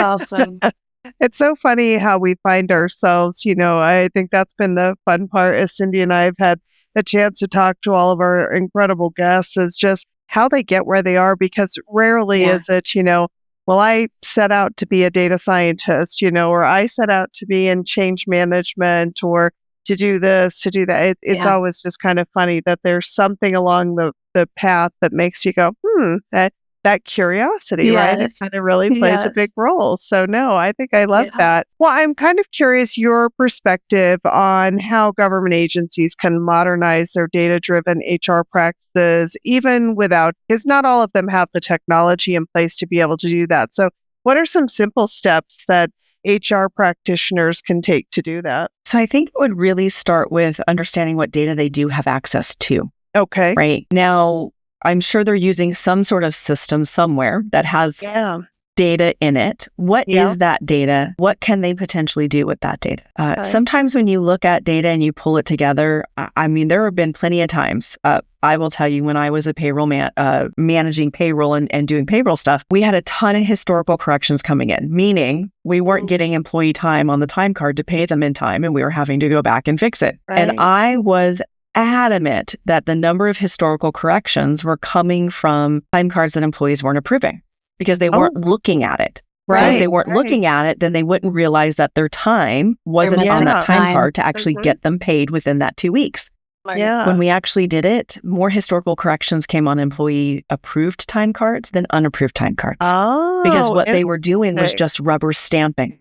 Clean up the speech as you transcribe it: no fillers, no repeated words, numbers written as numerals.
awesome. It's so funny how we find ourselves, I think that's been the fun part as Cindy and I have had a chance to talk to all of our incredible guests is just how they get where they are, because rarely is it, well, I set out to be a data scientist, or I set out to be in change management or to do this, to do that. It's always just kind of funny that there's something along the path that makes you go, that curiosity, right? It kind of really plays a big role. So no, I think I love that. Well, I'm kind of curious your perspective on how government agencies can modernize their data-driven HR practices, even without, because not all of them have the technology in place to be able to do that. So what are some simple steps that HR practitioners can take to do that? So I think it would really start with understanding what data they do have access to. Okay. Right. Now, I'm sure they're using some sort of system somewhere that has data in it. What is that data? What can they potentially do with that data? Sometimes when you look at data and you pull it together, I mean, there have been plenty of times. I will tell you, when I was a payroll managing payroll and doing payroll stuff, we had a ton of historical corrections coming in, meaning we weren't getting employee time on the time card to pay them in time, and we were having to go back and fix it. Right. And I was adamant that the number of historical corrections were coming from time cards that employees weren't approving because they weren't looking at it. Right. So if they weren't looking at it, then they wouldn't realize that their time wasn't on that time card to actually get them paid within that 2 weeks. Yeah. When we actually did it, more historical corrections came on employee approved time cards than unapproved time cards. Oh, because what they were doing was just rubber stamping.